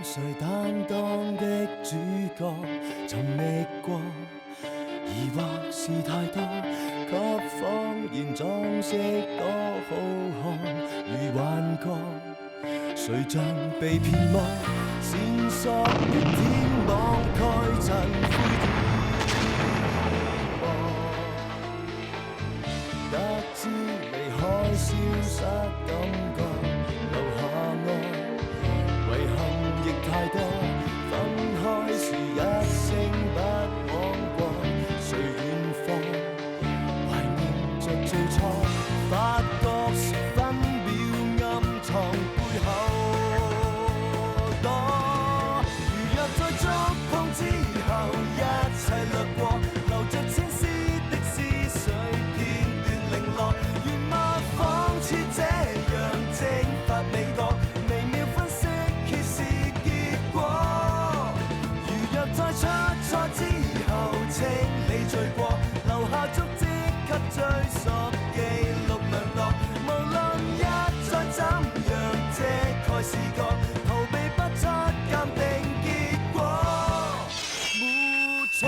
誰擔當的主角尋覓過，疑惑是太多，給謊言裝飾多好看，如幻覺，誰像被騙魔，線索越天網蓋塵灰天幕，得知離開消失感覺，留下愛。遺憾亦太多，分開時一聲不枉過，誰遠方懷念着最初，發覺是分秒暗藏背後多。如若再觸碰之後，一切掠過，留着千絲的思緒片段零落，願抹仿似這樣蒸發美國。出錯之後，清理罪過，留下足跡給追溯記錄量度。無論一再怎樣遮蓋視覺，逃避不出鑑定結果，沒錯。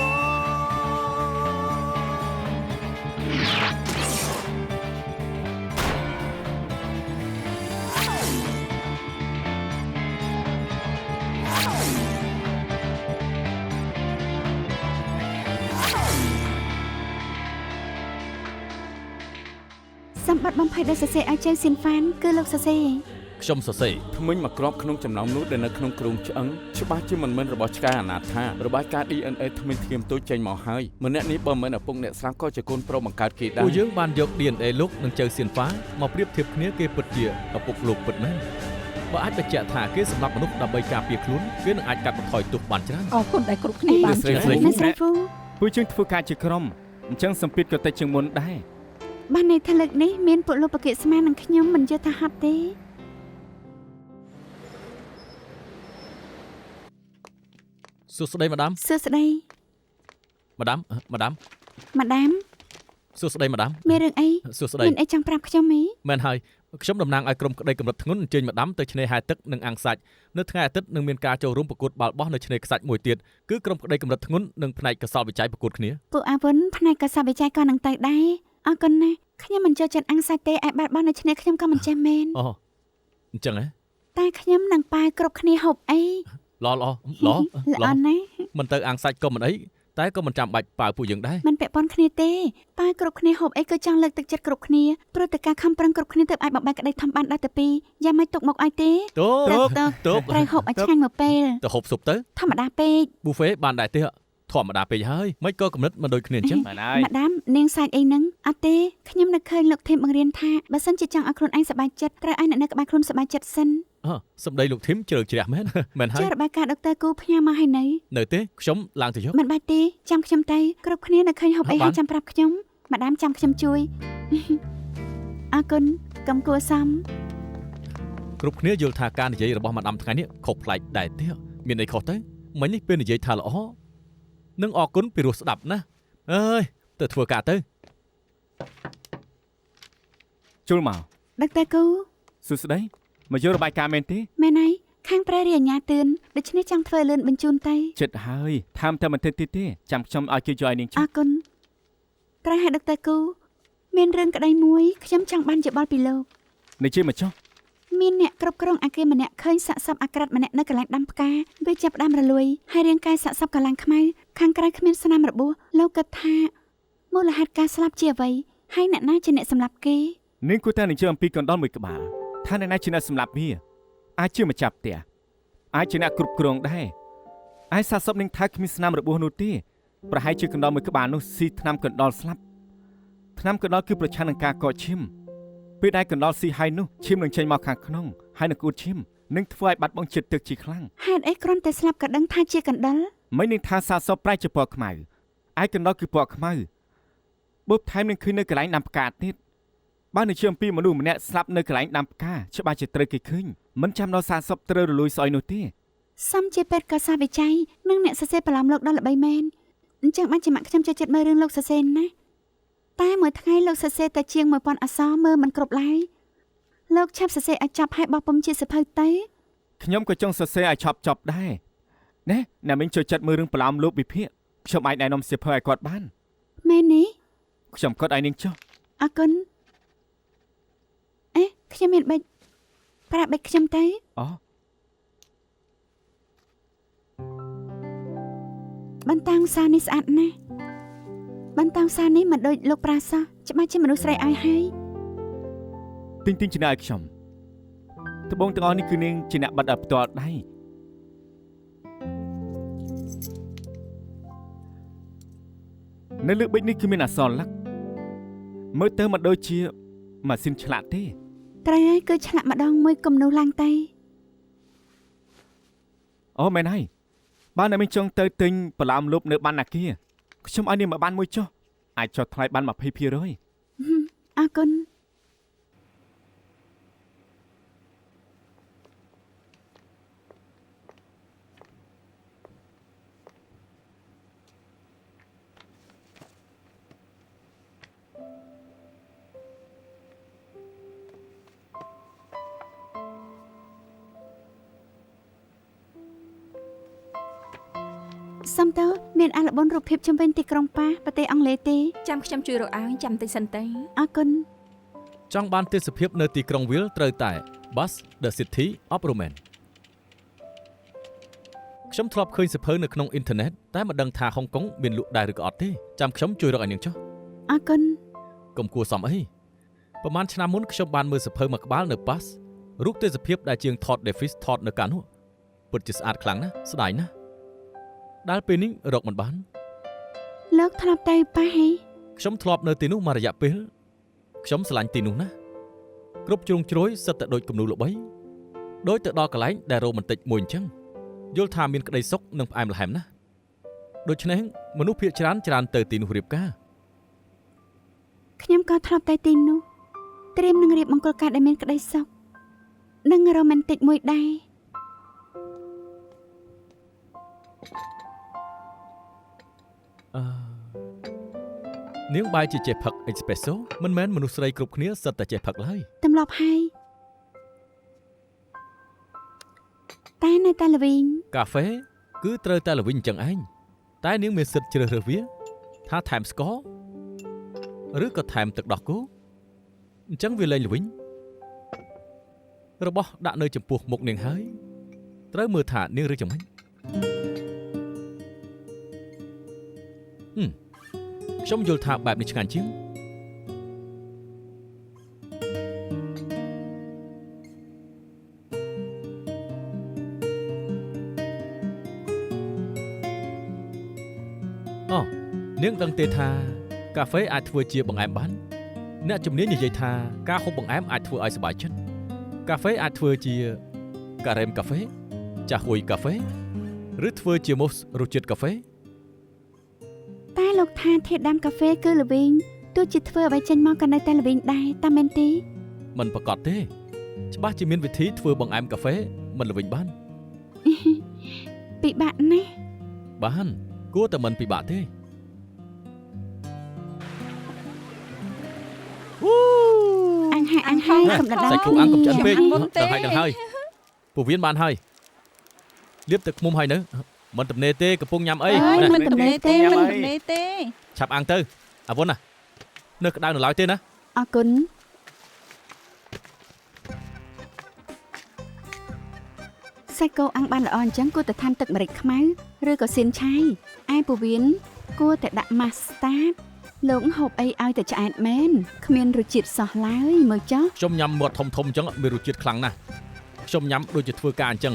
សម្បត្តិបំផិតដែលសរសេរឲ្យចៅស៊ីនហ្វានគឺលោកសរសេរខ្ញុំសរសេរថ្មិញមកក្របក្នុងចំណោមនោះដែលនៅក្នុងគ្រោងឆ្អឹងច្បាស់ជាមិនមែនរបស់ឆ្កែអនាថារបាយការណ៍ DNA ថ្មិញធៀមទូចចេញមកហើយម្នាក់នេះបើមិនឪពុកអ្នកស្លាប់ក៏ជាកូនប្រុសបង្កើតគេដែរពួកយើងបានយក DNA លោកនិងចៅស៊ីនហ្វាមកប្រៀបធៀបគ្នាគេពិតជាឪពុកលោកពិតមែនបើអាចបញ្ជាក់ថាគេសម្លាប់មនុស្សដើម្បីការពារខ្លួនគេនឹងអាចកាត់បន្ថយទោសបានច្រើនអរគុណដែលគ្រប់គ្នាបានជួយពួកយើងធ្វើការជាក្រុមអញ្ចឹងសម្ពាធក៏តិចជាងមុនដែរបានន័យថាលើកនេះមានពលលោកបកិស្មាននឹងខ្ញុំមិនយល់ថាហត់ទេសួស្តីម៉ាដាមសួស្តីម៉ាដាមសួស្តីម៉ាដាមមានរឿងអីសួស្តីមានអីចង់ប្រាប់ខ្ញុំទេមែនហើយខ្ញុំតំណាងឲ្យក្រុមក្តីកម្រិតធ្ងន់អញ្ជើញម៉ាដាមទៅឆ្នេរហែទឹកនិងអាំងសាច់នៅថ្ងៃអាទិត្យនឹងមានការចូលរួមប្រកួតបាល់បោះនៅឆ្នេរខ្សាច់មួយទៀតគឺក្រុមក្តីកម្រិតធ្ងន់និងផ្នែកកសលវិច័យប្រកួតគ្នាពួកអាវុនផ្នែកកសលវិច័យក៏នឹងទៅដែរអរគុណណាស់ខ្ញុំមិនចូលចិត្តអាំងសាច់ទេឲ្យបាល់បោះនៅឆ្នេរខ្ញុំក៏មិនចេះមែនអូអញ្ចឹងហ៎តែខ្ញុំនឹងប៉ាគ្រប់គ្នាហូបអីល្អណាស់មិនទៅអាំងសាច់ក៏មិនអីតែក៏មិនចាំបាច់ប៉ាពួកយើងដែរមិនពាក់ព័ន្ធគ្នាទេប៉ាគ្រប់គ្នាហូបអីក៏ចង់លើកទឹកចិត្តគ្រប់គ្នាព្រោះតែការខំប្រឹងគ្រប់គ្នាទៅអាចបំបែកក្តីធំបានដល់ទៅពីរយ៉ាងម៉េចទុកមកឲ្យទេទុកត្រូវហូបឲ្យឆ្ងាញ់មួយពេលទៅហូបស៊ុបទៅធម្មតាពេក buffet បានដែរទេធម្មតាពេកហើយមិនក៏គំនិតមិនដូចគ្នាអញ្ចឹងបានហើយម៉ាដាមនាងសាច់អីហ្នឹងអត់ទេខ្ញុំនឹកឃើញលោកធីមបង្រៀនថាបើសិនជាចង់ឲ្យខ្លួនឯងសប្បាយចិត្តត្រូវឲ្យអ្នកនៅក្បែរខ្លួនសប្បាយចិត្តសិនសម្ដីលោកធីមជ្រៅជ្រះមែនហើយចារបាយការណ៍ដុកទ័រគូផ្ញើមកឲ្យនៅទេខ្ញុំឡើងទៅយកមិនបាច់ទេចាំខ្ញុំទៅគ្រប់គ្នានៅឃើញហូបអីហើយចាំប្រាប់ខ្ញុំម៉ាដាមចាំខ្ញុំជួយអរគុណកំគួរសមគ្រប់គ្នាយល់ថាការនិយាយរបស់ម៉ាដាមថ្ងៃនេះខុសប្លែកដែរទេមានអីខុសទៅមិញនេះពេលនិយាយថាល្អនឹងអរគុណពីរោះស្ដាប់ណាអើយទៅធ្វើការទៅជុលមកដុកទ័រគូសួស្តីមកយករបាយការណ៍មែនទេមែនហើយខាងព្រះរាជអាជ្ញាទឿនដូច្នេះចង់ធ្វើលឿនបញ្ជូនទៅចិត្តហើយថែមតែបន្តិចទៀតទេចាំខ្ញុំឲ្យគេជួយនាងអរគុណត្រូវហើយដុកទ័រគូមានរឿងក្តីមួយខ្ញុំចង់បានយោបល់ពីលោកនិយាយមកចុះមានអ្នកគ្រប់គ្រងអគារម្នាក់ឃើញសាកសពអាក្រិតម្នាក់នៅកន្លែងដាំផ្កាវាចាប់ផ្ដើមរលួយហើយរាងកាយសាកសពក៏ឡើងខ្មៅខាងក្រៅគ្មានស្នាមរបួសលោកគិតថាមូលហេតុការស្លាប់ជាអ្វីហើយអ្នកណាជាអ្នកសម្លាប់គេនាងគួរតែនិយាយអំពីកណ្ដុរមួយក្បាលថាអ្នកណាជាអ្នកសម្លាប់វាអាចជាម្ចាស់ផ្ទះអាចជាអ្នកគ្រប់គ្រងដែរអាចសាកសពនឹងថាគ្មានស្នាមរបួសនោះទេប្រហែលជាកណ្ដុរមួយក្បាលនោះស៊ីថ្នាំកណ្ដុរស្លាប់ថ្នាំកណ្ដុរគឺប្រឆាំងនឹងការកកឈាមពេលដែលកណ្ដុរស៊ីហើយនោះឈាមនឹងចេញមកខាងក្នុងហើយនឹងអួតឈាមនឹងធ្វើឲ្យបាត់បង់ជាតិទឹកជាខ្លាំងហេតុអីគ្រាន់តែស្លាប់ក៏ដឹងថាជាកណ្ដុរមិននឹងថាសាកសពប្រែជាពណ៌ខ្មៅឯកណ្ដុរគឺពណ៌ខ្មៅបុព្វថែមនឹងឃើញនៅកន្លែងដាំផ្កាទៀតបាននិយាយអំពីមនុស្សម្នាក់ស្លាប់នៅកន្លែងដាំផ្កាច្បាស់ជាត្រូវគេឃើញមិនចាំដល់សាកសពត្រូវរលួយស្អុយនោះទេសំជាពេទ្យក៏សាវិច័យនិងអ្នកសរសេរប្រឡំលោកដល់ល្បីមែនអញ្ចឹងបានជាម៉ាក់ខ្ញុំចូលចិត្តមើលរឿងលោកសរសេរណាតែមួយថ្ងៃលោកសរសេរតែជាង 1000 អក្សរមើលមិនគ្រប់ឡើយលោកឆាប់សរសេរឲ្យចប់ហើយបោះពុម្ពជាសៀវភៅទៅ ខ្ញុំក៏ចង់សរសេរឲ្យចប់ដែរណែអ្នកមីងចូលចិត្តមើលរឿងប្រឡំលោកវិភាគខ្ញុំអាចណែនាំសៀវភៅឲ្យគាត់បាន មែនទេ ខ្ញុំគាត់ឲ្យនាងចុះ អរគុណអេខ្ញុំមានបិចប្រាប់បិចខ្ញុំទៅ អូ បន្តោងសារនេះស្អាតណាស់បន្តោងសារនេះមិនដូចលោកប្រាសោះច្បាស់ជាមនុស្សស្រីឲ្យហើយ ទិញជំនឿឲ្យខ្ញុំត្បូងទាំងអស់នេះគឺនាងជាអ្នកបាត់ឲ្យផ្ទាល់ដៃនៅលើប៊ិចនេះគឺមានអក្សរលឹកមើលទៅមិនដូចជាម៉ាស៊ីនឆ្លាក់ទេ ត្រូវហើយគឺឆ្លាក់ម្ដងមួយគំនូសឡើងទៅ អូមែនហើយបានតែមានចង់ទៅទិញប្រឡំលុបនៅបានណាគាខ្ញុំឲ្យនាងមកបានមួយចុះអាចចុះថ្លៃបាន 20% អរគុណ សំតើមានអាល់ប៊ុមរូបភាពជំវិញទីក្រុងប៉ាសប្រទេសអង់គ្លេសទេ ចាំខ្ញុំជួយរកឲ្យចាំតិចសិនទៅ អរគុណ ចង់បានទេសភាពនៅទីក្រុងវិលត្រូវតែ Bus the City of Romance ខ្ញុំធ្លាប់ឃើញសៀវភៅនៅក្នុងអ៊ីនធឺណិតតែមិនដឹងថាហុងកុងមានលក់ដែរឬក៏អត់ទេចាំខ្ញុំជួយរកឲ្យនាងចុះ អរគុណ កុំគួរសមអីប្រហែលឆ្នាំមុនខ្ញុំបានមើលសៀវភៅមួយក្បាលនៅ Bus រូបទេសភាពដែលជាង Todd Davis ថតនៅកាលនោះពិតជាស្អាតខ្លាំងណាស់ស្ដាយណាស់ដែលពេលនេះរកមិនបាន លោកធ្លាប់ទៅប៉ាសហី ខ្ញុំធ្លាប់នៅទីនោះមួយរយៈពេលខ្ញុំស្រឡាញ់ទីនោះណាស់គ្រប់ជ្រុងជ្រោយសិតតែដូចគំនូរល្បីដូចទៅដល់កន្លែងដែលរ៉ូម៉ាន់ទិកមួយអញ្ចឹងយល់ថាមានក្តីសុខនិងផ្អែមល្ហែមណាស់ដូច្នេះមនុស្សភាគច្រើនទៅទីនោះរៀបការ ខ្ញុំក៏ធ្លាប់ទៅទីនោះត្រៀមនឹងរៀបមង្គលការដែលមានក្តីសុខនិងរ៉ូមែនទិកមួយដែរ នាងបាយជាចេះផឹក espresso មិនមែនមនុស្សស្រីគ្រប់គ្នាសិតតែចេះផឹកឡើយ ទម្លាប់ហើយតែនៅតែល្វីង កាហ្វេគឺត្រូវតែល្វីងអញ្ចឹងឯងតែនាងមានសិទ្ធិជ្រើសរើសវាថាថែមស្ករឬក៏ថែមទឹកដោះគោអញ្ចឹងវាលែងល្វីងរបស់ដាក់នៅចំពោះមុខនាងហើយត្រូវមើលថានាងឬចំណេញខ្ញុំយល់ថាបែបនេះឆ្ងាញ់ជាងអូនាងដឹងទេថាកាហ្វេអាចធ្វើជាបង្អែមបានអ្នកជំនាញនិយាយថាការហូបបង្អែមអាចធ្វើឲ្យសប្បាយចិត្តកាហ្វេអាចធ្វើជាការ៉េមកាហ្វេចាហួយកាហ្វេឬធ្វើជាមូសរសជាតិកាហ្វេ តែលោកថាធាតុដើមកាហ្វេគឺល្វីងទោះជាធ្វើឲ្យចេញមកក៏នៅតែល្វីងដែរតែមែនទេ មិនប្រកបទេច្បាស់ជាមានវិធីធ្វើបង្អែមកាហ្វេមិនល្វីងបាន ពិបាកណាស់ បានគួរតែមិនពិបាកទេ អញហើយកំដៅ សាច់គោអាំងកុំឆ្អិនពេក មុនទេ ដល់ហើយពូវៀនបានហើយលាបទឹកឃ្មុំហើយនៅមិនទំនេរទេកំពុងញ៉ាំអី មិនទំនេរទេមិនទំនេរទេ ឆាប់អាំងទៅអាវុនណានៅក្តៅនៅឡើយទេណា អរគុណសាច់គោអាំងបានល្អអញ្ចឹងគួរតែថែមទឹកម្រេចខ្មៅឬក៏សៀនឆៃឯពូវៀនគួរតែដាក់ម៉ាស្តាតលោកហូបអីឲ្យតែឆ្អែតមែនគ្មានរសជាតិសោះឡើយមើលចុះ ខ្ញុំញ៉ាំមាត់ធំអញ្ចឹងមានរសជាតិខ្លាំងណាស់ខ្ញុំញ៉ាំដូចជាធ្វើការអញ្ចឹង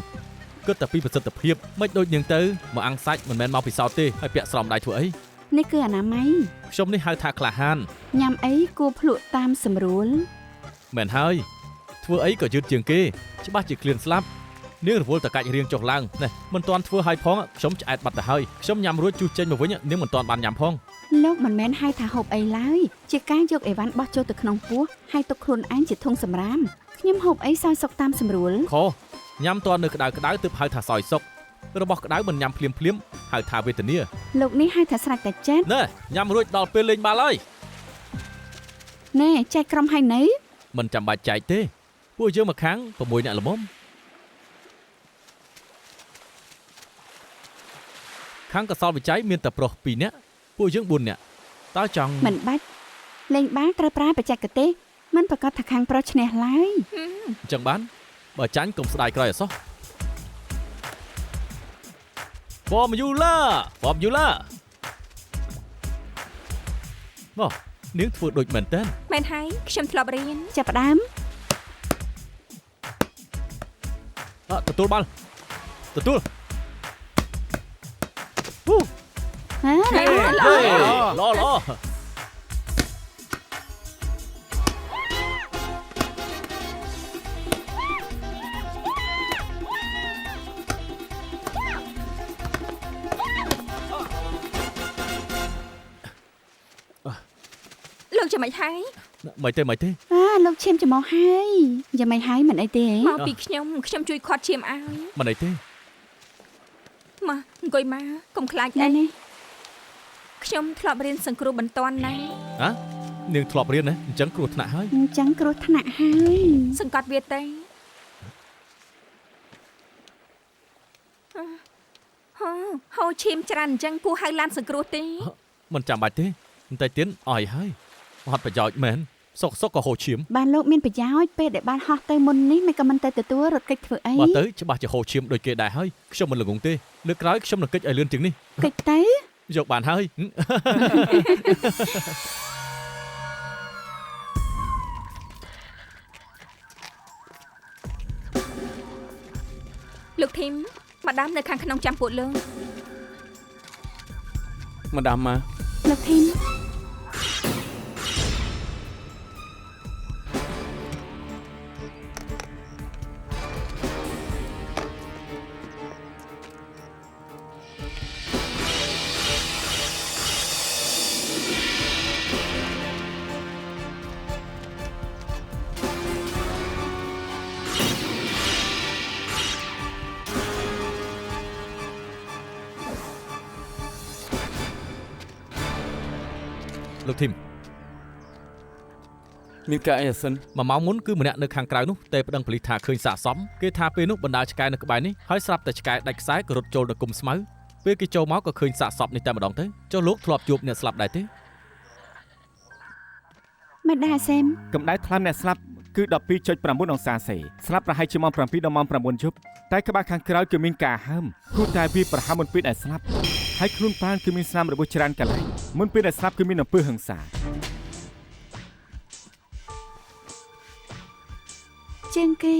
គិតតែពីប្រសិទ្ធភាពមិនដូចនាងទៅមកអាំងសាច់មិនមែនមកពិសោធន៍ទេហើយពាក់ស្រោមដៃធ្វើអី នេះគឺអនាម័យ ខ្ញុំនេះហៅថាក្លាហាន ញ៉ាំអីគួរភ្លក់តាមសម្រួល មែនហើយធ្វើអីក៏យឺតជាងគេច្បាស់ជាក្លៀនស្លាប់នាងរវល់តកាច់រៀងចុះឡើងនេះមិនទាន់ធ្វើឲ្យផងខ្ញុំឆ្អែតបាត់ទៅហើយខ្ញុំញ៉ាំរួចជុះចេញមកវិញនាងមិនទាន់បានញ៉ាំផង លោកមិនមែនហៅថាហូបអីឡើយជាការយកអីវ៉ាន់បោះចូលទៅក្នុងពោះហើយទុកខ្លួនឯងជាធុងសម្រាមខ្ញុំហូបអីសោយសុកតាមសម្រួល ខុសញ៉ាំតនៅក្តៅទើបហៅថាសោយសុករបស់ក្តៅមិនញ៉ាំភ្លាមហៅថាវេទនា លោកនេះហៅថាស្រេចតែចិត្ត ណែញ៉ាំរួចដល់ពេលលេងបាល់ហើយ ណែចែកក្រុមឲ្យនៅ មិនចាំបាច់ចែកទេពួកយើងមកខាង6អ្នកល្មម ខាងកសលវិច័យមានតែប្រុស2នាក់ពួកយើង4នាក់តើចង់ មិនបាច់លេងបាល់ត្រូវប្រើបច្ចេកទេសមិនប្រកាសថាខាងប្រុសឈ្នះឡើយ អញ្ចឹងបានបើចាញ់កុំស្ដាយក្រោយអសោះហ្វមយូឡាមកនាងធ្វើដូចមែនតើ មែនហើយខ្ញុំធ្លាប់រៀន ចាប់ផ្ដើម ទទួលបាល់ទទួល ហ៎ ល្អលោកចាំមិនហើយ មិនទេ លោកឈាមច្រមុះហើយយ៉ាងម៉េចហើយមិនអីទេ មកពីខ្ញុំជួយខាត់ឈាមឲ្យ មិនអីទេ មកអង្គុយមកកុំខ្លាចអី នេះ ខ្ញុំធ្លាប់រៀនសង្គ្រោះបន្ទាន់ណា នាងធ្លាប់រៀនណាអញ្ចឹងគ្រោះថ្នាក់ហើយ អញ្ចឹងគ្រោះថ្នាក់ហើយ សង្កត់វាទៅហូរឈាមច្រើនអញ្ចឹងគួរហៅឡានសង្គ្រោះទេ មិនចាំបាច់ទេបន្តិចទៀតអស់ហើយអត់ប្រយោជន៍មែនសុកក៏ហូរឈាម បានលោកមានប្រយោជន៍ពេលដែលបានហោះទៅមុននេះមិនក៏មិនទៅទទួលរត់កិច្ចធ្វើអី បើទៅច្បាស់ជាហូរឈាមដូចគេដែរហើយខ្ញុំមិនល្ងងទេលើកក្រោយខ្ញុំនឹងកិច្ចឲ្យលឿនជាងនេះ កិច្ចទៅ យកបានហើយ លោកធីមម្ដាមនៅខាងក្នុងចាំពួកលោក ម្ដាមមក លោកធីម លោកធីម មានការអីអាសិន 1 ម៉ោងមុនគឺម្នាក់នៅខាងក្រៅនោះតែប្តឹងប៉ូលីសថាឃើញសាកសមគេថាពេលនោះបណ្ដាឆ្កែនៅក្បែរនេះហើយស្រាប់តែឆ្កែដាច់ខ្សែក៏រត់ចូលដល់គុំស្មៅពេលគេចូលមកក៏ឃើញសាកសមនេះតែម្ដងទៅចុះលោកធ្លាប់ជួបអ្នកស្លាប់ដែរទេ មិនដែរសេម កម្ដៅថ្លើមអ្នកស្លាប់គឺ 12.9 អង្សាសេស្លាប់ប្រហែលជាម៉ោង 7 ដល់ម៉ោង 9 យប់តែក្បាលខាងក្រៅគឺមានការហើមគូតែវាប្រហាមុនពេលដែលស្លាប់ហើយខ្លួនប្រាណគឺមានស្នាមរបួសច្រើនកន្លែងមុនពេលដែលស្លាប់គឺមានអំពើហិង្សា ជាងគេ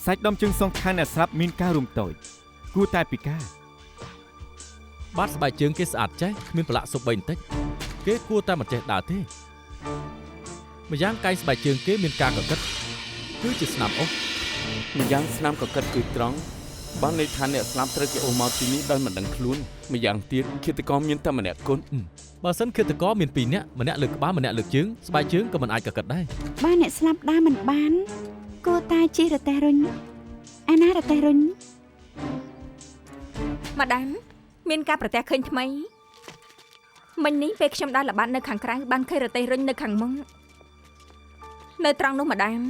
សាច់ដុំជើងសងខាងអ្នកស្លាប់មានការរុំតូចគួរតែពិការ បាតស្បែកជើងគេស្អាតចេះគ្មានប្រឡាក់សុបបីបន្តិចគេគួរតែមិនចេះដើរទេម្យ៉ាងកែងស្បែកជើងគេមានការកកិតគឺជាស្នាមអុសម្ យ៉ាងស្នាមកកិតគឺត្រង់បានន័យថាអ្នកស្លាប់ត្រូវគេអូសមកទីនេះដោយមិនដឹងខ្លួនម្យ៉ាងទៀតឃាតករមានតែម្នាក់គត់ បើសិនឃាតករមាន2នាក់ម្នាក់លើកក្បាលម្នាក់លើកជើងស្បែកជើងក៏មិនអាចកកិតដែរ បានអ្នកស្លាប់ដើរមិនបានគួរតែជិះរទេះរុញអាណារទេះរុញ ម្ដាមមានការប្រទះឃើញថ្មីមិញនេះពេលខ្ញុំដើរល្បាតនៅខាងក្រៅបានឃើញរទេះរុញនៅខាងមុខនៅត្រង់នោះម្ដាម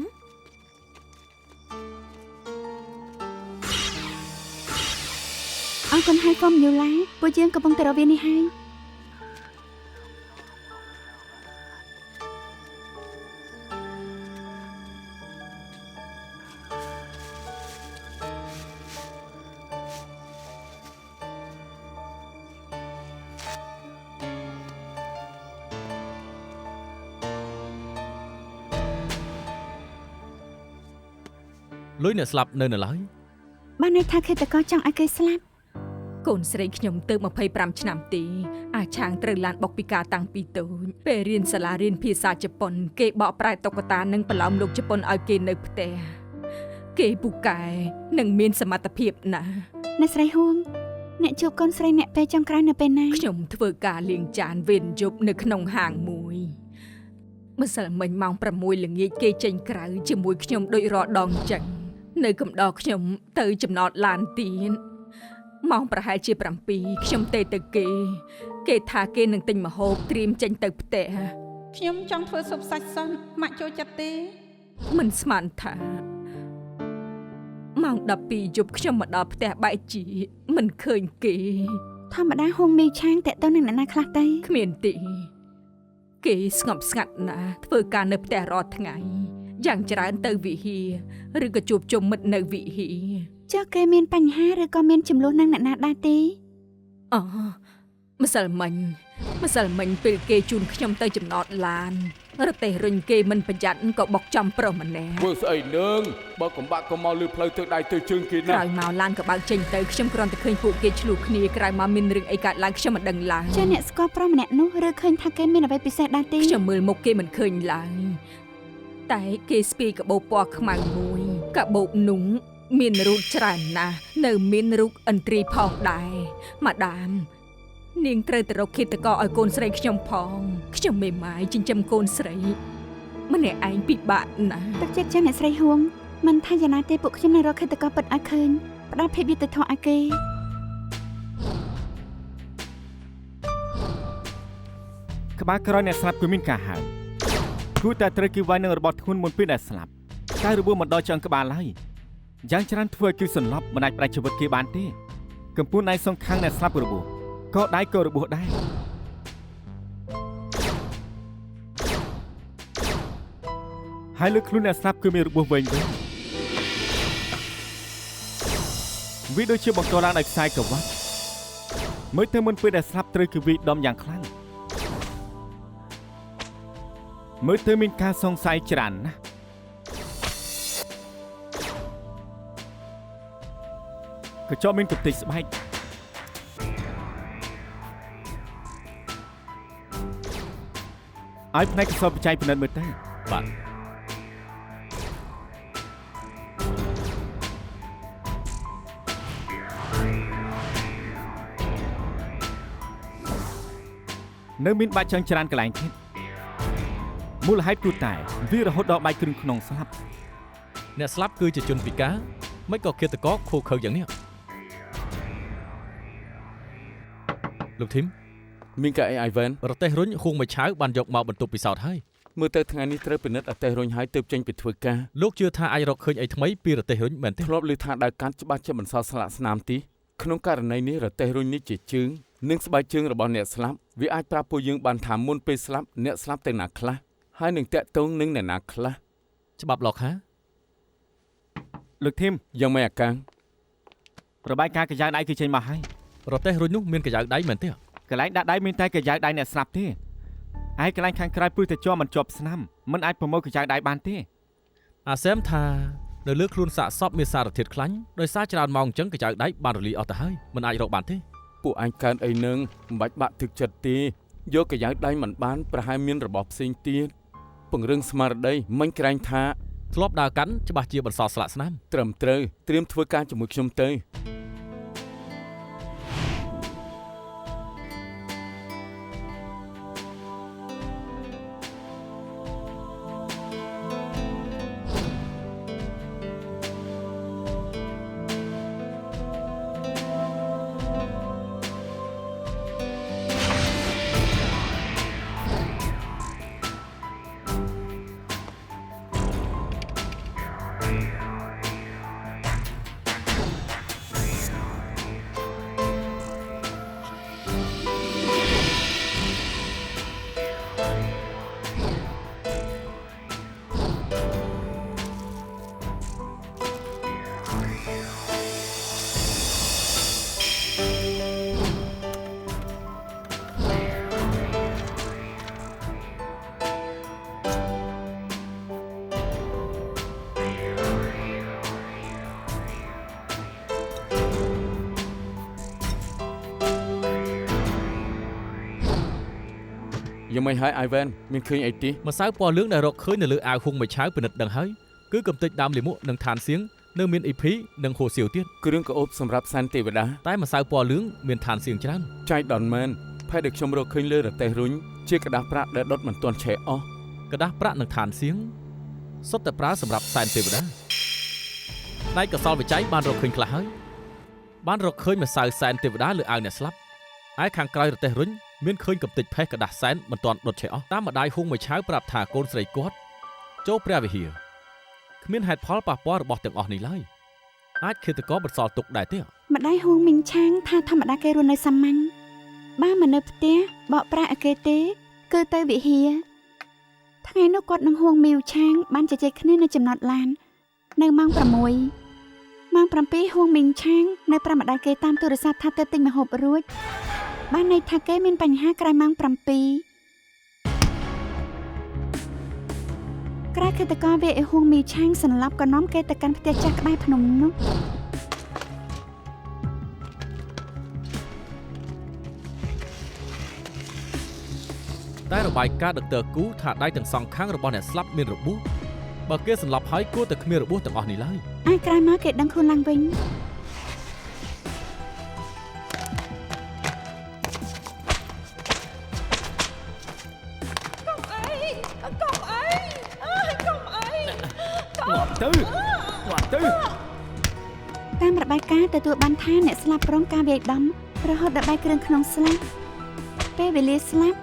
អរគុណហើយហ្វមយូឡាពួកយើងកំពុងតែរកវានេះហើយ លុយអ្នកស្លាប់នៅឡើយ បានន័យថាឃាតករចង់ឲ្យគេស្លាប់ កូនស្រីខ្ញុំទៅ25ឆ្នាំទេអាឆាងត្រូវឡានបុកពីការតាំងពីតូចពេលរៀនសាលារៀនភាសាជប៉ុនគេបកប្រែតុក្កតានិងប្រឡោមលោកជប៉ុនឲ្យគេនៅផ្ទះគេពូកែនិងមានសមត្ថភាពណាស់ អ្នកស្រីហួងអ្នកជួបកូនស្រីអ្នកពេលចុងក្រោយនៅពេលណា ខ្ញុំធ្វើការលាងចានវេនយប់នៅក្នុងហាងមួយម្សិលមិញម៉ោង 6 ល្ងាចគេចេញក្រៅជាមួយខ្ញុំដូចរដងចឹងនៅកំដរខ្ញុំទៅចំណតឡានទៀតម៉ោងប្រហែលជា 7 ខ្ញុំទេទៅគេថាគេនឹងទិញម្ហូបត្រៀមចេញទៅផ្ទះ ខ្ញុំចង់ធ្វើស៊ុបសាច់សិនម៉ាក់ចូលចិត្តទេ មិនស្មានថាម៉ោង 12 យប់ខ្ញុំមកដល់ផ្ទះបែកជា មិនឃើញគេ ធម្មតាហងមេឆាងតេតទៅនឹងអ្នកណាខ្លះទេ គ្មានទេគេស្ងប់ស្ងាត់ណាស់ធ្វើការនៅផ្ទះរាល់ថ្ងៃយ៉ាងច្រើនទៅវិហារឬក៏ជួបជុំមិត្តនៅវិហារ ចុះគេមានបញ្ហាឬក៏មានចំនួននឹងអ្នកណាដែរទេ អូម្សិលមិញពេលគេជូនខ្ញុំទៅចំណតឡានរទេះរុញគេមិនប្រយ័ត្នក៏បុកចំប្រុសម្នាក់ ធ្វើស្អីនឹងបើកំបាក់ក៏មកលើផ្លូវទៅដៃទៅជើងគេណា ក្រោយមកឡានក៏បើកចេញទៅខ្ញុំគ្រាន់តែឃើញពួកគេឆ្លោះគ្នាក្រោយមកមានរឿងអីកើតឡើងខ្ញុំមិនដឹងឡើយ ចុះអ្នកស្គាល់ប្រុសម្នាក់នោះឬឃើញថាគេមានអ្វីពិសេសដែរទេ ខ្ញុំមើលមុខគេមិនឃើញឡើយតែគេស្ពាយកាបូបពណ៌ខ្មៅមួយកាបូបនោះមានរូបច្រើនណាស់នៅមានរូបឥន្ទ្រីផងដែរម៉ាដាមនាងត្រូវទៅរកឃាតករឲ្យកូនស្រីខ្ញុំផងខ្ញុំមេម៉ាយចិញ្ចឹមកូនស្រីម្នាក់ឯងពិបាកណាស់ ទឹកចិត្តចាស់អ្នកស្រីហួងមិនថាយ៉ាងណាទេពួកខ្ញុំនឹងរកឃាតករពិតឲ្យឃើញផ្ដល់ភាពយុត្តិធម៌ឲ្យគេ ក្បាលក្រោយអ្នកស្លាប់គឺមានការហើមគួរតែត្រូវគេវាយនឹងរបបធ្ងន់មុនពេលដែលស្លាប់តែរបួសមិនដល់ឆ្អឹងក្បាលឡើយយ៉ាងច្រើនធ្វើឲ្យគេសន្លប់មិនអាចផ្ដាច់ជីវិតគេបានទេកំពូលដៃសងខាងអ្នកស្លាប់របួសក៏ដៃក៏របួសដែរហើយលើខ្លួនអ្នកស្លាប់គឺមានរបួសវែងៗវាដូចជាបង្កឡើងដោយខ្សែក្រវ៉ាត់មើលទៅមុនពេលដែលស្លាប់ត្រូវគេវាយដំយ៉ាងខ្លាំងមើលទៅមានការសង្ស័យច្រើនណាស់ក៏ចោលមានកន្ទិចស្បែកឲ្យផ្នែកកសលបច្ច័យពិនិត្យមើលទៅបាទ នៅមានបាច់ចងច្រើនកន្លែងទៀតមូលហេតុគឺតែវារហូតដល់បែកគ្រឿងក្នុងស្លាប់ អ្នកស្លាប់គឺជាជនពិការមិនក៏ឃាតករខូខើយ៉ាងនេះលោកធីម មានការអីអាយវ៉ែន រទេះរុញហួងមួយឆៅបានយកមកបន្ទប់ពិសោធន៍ហើយ មើលទៅថ្ងៃនេះត្រូវពិនិត្យអតេះរុញហើយទើបចេញពីធ្វើការ លោកជឿថាអាចរកឃើញអីថ្មីពីរទេះរុញមែនទេ ធ្លាប់ឮថាដើរកាន់ច្បាស់ជាបន្សល់ស្លាកស្នាមទីក្នុងករណីនេះរទេះរុញនេះជាជើងនិងស្បែកជើងរបស់អ្នកស្លាប់វាអាចប្រាប់ពួកយើងបានថាមុនពេលស្លាប់អ្នកស្លាប់ទៅណាខ្លះហើយនឹងតាក់ទងនឹងអ្នកណាខ្លះ ច្បាប់លោកហា លោកធីម យ៉ាងម៉េចអាកាំង របាយការណ៍កាយដៃគឺចេញមកហើយ រទេះរុញនោះមានកញ្ចៅដៃមែនទេ កន្លែងដាក់ដៃមានតែកាយដៃអ្នកស្លាប់ទេហើយកន្លែងខាងក្រៅព្រោះតែជាប់មិនជាប់ស្នាមមិនអាចប្រមូលកាយដៃបានទេ អាសែមថានៅលើខ្លួនសាកសពមានសារធាតុខ្លាញ់ដោយសារច្រើនម៉ោងអញ្ចឹងកញ្ចៅដៃបានរលាយអស់ទៅហើយមិនអាចរកបានទេ ពួកអញកើតអីនឹងមិនបាច់បាក់ទឹកចិត្តទេយកកាយដៃមិនបានប្រហែលមានរបស់ផ្សេងទៀតពង្រឹងស្មារតីមិនក្រែងថា ធ្លាប់ដើរកាន់ច្បាស់ជាបន្សល់ស្លាកស្នាម ត្រឹមត្រូវត្រៀមធ្វើការជាមួយខ្ញុំទៅ យ៉ាងម៉េចហើយអាយវ៉ែនមានឃើញអីទេ ម្សៅពណ៌លឿងដែលរកឃើញនៅលើអាវហួងមួយឆៅពិនិត្យដឹងហើយគឺកំទេចដើមលាមកនិងឋានសៀងនៅមានអ៊ីភីនិងហូសៀវទៀត គ្រឿងកអូបសម្រាប់សែនទេវតា តែម្សៅពណ៌លឿងមានឋានសៀងច្រើន ចៃដនមែនផែដែលខ្ញុំរកឃើញលើរទេះរុញជាกระดาษប្រាក់ដែលដុតមិនទាន់ឆេះអស់ กระดาษប្រាក់និងឋានសៀងសុទ្ធតែប្រើសម្រាប់សែនទេវតាផ្នែកកសលវិច័យបានរកឃើញខ្លះហើយបានរកឃើញម្សៅសែនទេវតាលើអាវអ្នកស្លាប់ឯខាងក្រៅរទេះរុញមានឃើញកំទេចផេះกระดาษសែនមិនទាន់ដុតឆេះអស់តាមម្ដាយហួងមួយឆៅប្រាប់ថាកូនស្រីគាត់ចូលព្រះវិហារគ្មានហេតុផលប៉ះពាល់របស់ទាំងអស់នេះឡើយអាចឃាតករបន្សល់ទុកដែរទេ ម្ដាយហួងមីងឆាងថាធម្មតាគេរស់នៅសាមញ្ញបើមិននៅផ្ទះបកប្រាស់ឲ្យគេទេគឺទៅវិហារថ្ងៃនោះគាត់នឹងហួងមីវឆាងបានជជែកគ្នានៅចំណតឡាននៅម៉ោង6ម៉ោង7ហួងមីងឆាងនៅប្រាប់ម្ដាយគេតាមទូរស័ព្ទថាទៅទិញម្ហូបរួចបានន័យថាគេមានបញ្ហាក្រោយម៉ោង7ក្រៅឃាតករវាយឲ្យហួងមីឆាងសន្លប់ក៏នាំគេទៅកាន់ផ្ទះចាស់ក្បែរភ្នំនោះ តែរបាយការណ៍ដុកទ័រគូថាដៃទាំងសងខាងរបស់អ្នកស្លាប់មានរបួសបើគេសន្លប់ហើយគួរតែគ្មានរបួសទាំងអស់នេះឡើយ អាចក្រោយមកគេដឹងខ្លួនឡើងវិញ តាមរបាយការណ៍ទទួលបានថាអ្នកស្លាប់រងការវាយដំរហូតដល់បែកគ្រឿងក្នុងស្លាប់ពេលវេលាស្លាប់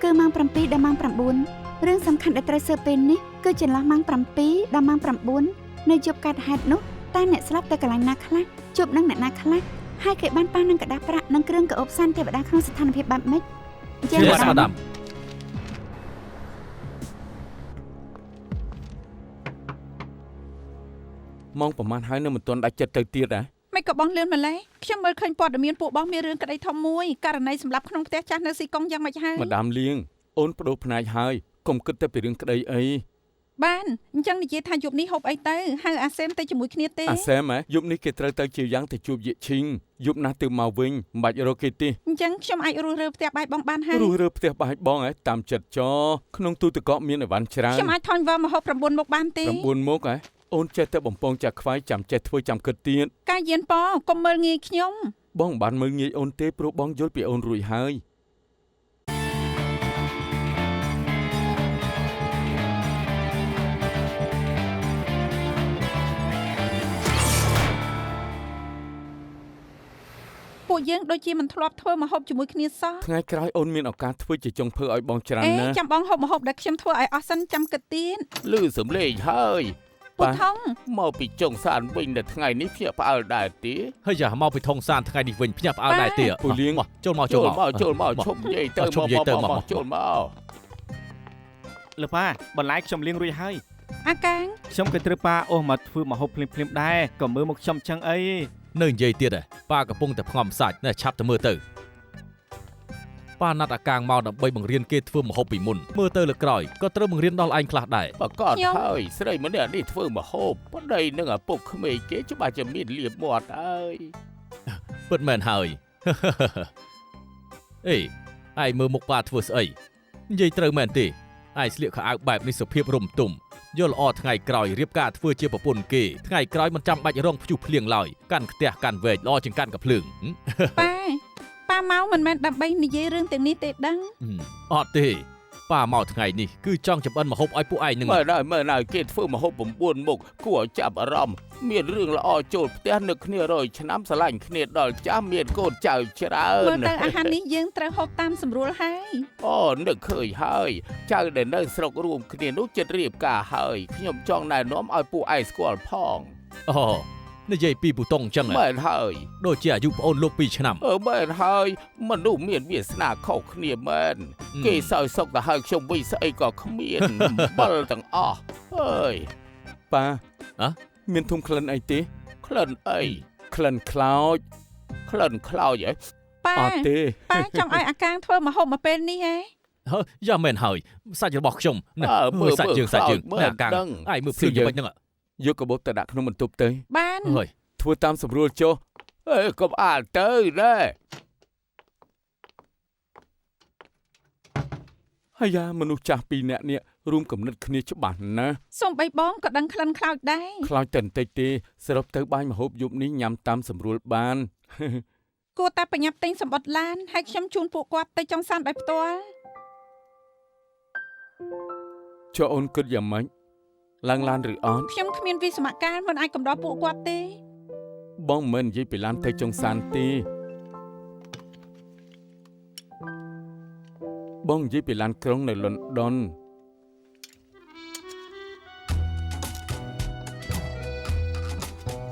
គឺម៉ោង7ដល់ម៉ោង9រឿងសំខាន់ដែលត្រូវស៊ើបពេលនេះគឺចន្លោះម៉ោង7ដល់ម៉ោង9នៅយប់កើតហេតុនោះតើអ្នកស្លាប់ទៅកន្លែងណាខ្លះជួបនឹងអ្នកណាខ្លះហើយគេបានប៉ះនឹងกระดาษប្រាក់និងគ្រឿងកអបសានទេវតាក្នុងស្ថានភាពបែបម៉េច ជាស្មាដាម ម៉ោងប្រហែលហើយនៅមិនទាន់ដាច់ចិត្តទៅទៀតហ៎ មិនក៏បងលឿនម្ល៉េះខ្ញុំមើលឃើញព័ត៌មានពួកបងមានរឿងក្តីធំមួយករណីសម្លាប់ក្នុងផ្ទះចាស់នៅស៊ីកុងយ៉ាងម៉េចហើយ ម្ដាមលៀងអូនបដូរផ្នែកហើយកុំគិតតែពីរឿងក្តីអី បានអញ្ចឹងនិយាយថាយប់នេះហូបអីទៅហៅអាសេមទៅជាមួយគ្នាទេ អាសែមហ៎យប់នេះគេត្រូវទៅជាយ៉ាងទៅជួបយាកឈីងយប់ណាស់ទៅមកវិញមិនបាច់រកគេទេ អញ្ចឹងខ្ញុំអាចរស់រើផ្ទះបាយបងបានហើយ រស់រើផ្ទះបាយបងហ៎តាមចិត្តចក្នុងទូទឹកកកមានអីវ៉ាន់ច្រើន ខ្ញុំអាចថនវ៉ាមហូប9មុខបានទេ 9មុខហ៎អូនចេះតែបំពងចាក់ខ្វាយចាំចេះធ្វើចាំគិតទៀត កាយយានប៉កុំមើលងាយខ្ញុំ បងមិនបានមើលងាយអូនទេព្រោះបងយល់ពីអូនរួចហើយ ពួកយើងដូចជាមិនធ្លាប់ធ្វើម្ហូបជាមួយគ្នាសោះ ថ្ងៃក្រោយអូនមានឱកាសធ្វើជាចុងភៅឲ្យបងច្រើនណាស់ ចាំបងហូបម្ហូបដែលខ្ញុំធ្វើឲ្យអស់សិនចាំគិតទៀត លឺសំឡេងហើយ ពូថង មកពីចុងសានវិញនៅថ្ងៃនេះភ្ញាក់ផ្អើលដែរទេ ហើយយ៉ាមកពីថងសានថ្ងៃនេះវិញភ្ញាក់ផ្អើលដែរទេ ពូលៀង ចូលមក ចូលមកឈប់និយាយទៅមកចូលមក លើប៉ាបន្លែខ្ញុំលាងរួចហើយ អាកាង ខ្ញុំក៏ត្រូវប៉ាអូសមកធ្វើម្ហូបភ្លាមៗដែរក៏មើលមកខ្ញុំចឹងអី នៅនិយាយទៀតហ៎ប៉ាកំពុងតែផ្ងំសាច់ណែឆាប់ទៅមើលទៅប៉ាណាត់អាកាងមកដើម្បីបង្រៀនគេធ្វើម្ហូបពីមុនមើលទៅលើក្រោយក៏ត្រូវបង្រៀនដល់ឯងខ្លះដែរ ប្រកាសហើយស្រីម្នាក់នេះធ្វើម្ហូបប្តីនឹងឪពុកក្មេងគេច្បាស់ជាមានលៀបមាត់ហើយ ពិតមែនហើយ អេឯងមើលមុខប៉ាធ្វើស្អីនិយាយត្រូវមែនទេឯងស្លៀកខោអាវបែបនេះសុភាពរំទុំយល់ល្អថ្ងៃក្រោយរៀបការធ្វើជាប្រពន្ធគេថ្ងៃក្រោយមិនចាំបាច់រងព្យុះភ្លៀងឡើយកាន់ផ្ទះកាន់វែកល្អជាងកាន់កាភ្លើង ប៉ាមកមិនមែនដើម្បីនិយាយរឿងទាំងនេះទេដឹង អត់ទេប៉ាមកថ្ងៃនេះគឺចង់ចម្អិនម្ហូបឲ្យពួកឯងនឹង មើលដល់គេធ្វើម្ហូប9មុខគួរឲ្យចាប់អារម្មណ៍មានរឿងល្អចូលផ្ទះនឹកគ្នារយឆ្នាំស្រឡាញ់គ្នាដល់ចាស់មានកូនចៅច្រើ មើល ន ទៅអាហារនេះយើងត្រូវហូបតាមសម្រួលហើយ អូនឹកឃើញហើយចៅដែលនៅស្រុករួមគ្នានោះចិត្តរៀបការហើយខ្ញុំចង់ណែនាំឲ្យពួកឯងស្គាល់ផង អូនិយាយពីពូតុងអញ្ចឹង មែនហើយ ដូចជាអាយុប្អូនលោក2ឆ្នាំ មែនហើយមនុស្សមានវាសនាខុសគ្នាមែនគេសើចសុកទៅហើយខ្ញុំវិញស្អីក៏គ្មានអំបិលទាំងអស់អើយប៉ាមានធំក្លិនអីទេក្លិនអីក្លិនខ្លោចហ៎ ប៉ា អត់ទេ ប៉ាចង់ឲ្យអាកាងធ្វើម្ហូបមកពេលនេះហ៎ យ៉ាមែនហើយសាច់របស់ខ្ញុំណាសាច់យើងណាកាងឯងមើលភ្លឺយ៉ាងម៉េចហ្នឹង យកកាបូបទៅដាក់ក្នុងបន្ទប់ទៅ បាន ហើយ ធ្វើតាមសម្រួលចុះកុំអាលទៅណែហើយយ៉ាមនុស្សចាស់2នាក់នេះរួមគំនិតគ្នាច្បាស់ណាស់ សូម្បីបងក៏ដឹងក្លិនខ្លោចដែរ ខ្លោចតែបន្តិចទេសរុបទៅបាញ់ម្ហូបយប់នេះញ៉ាំតាមសម្រួលបាន គួរតែប្រញាប់ទិញសម្បត្តិឡានហើយខ្ញុំជូនពួកគាត់ទៅចុងសានដោយផ្ទាល់ ចុះអូនគិតយ៉ាងម៉េចឡើងឡានឬអត់ ខ្ញុំគ្មានវិសមការមិនអាចកំដរពួកគាត់ទេ បងមិននិយាយពីឡានទៅចុងសានទេបងនិយាយពីឡានក្រុងនៅលន់ដុន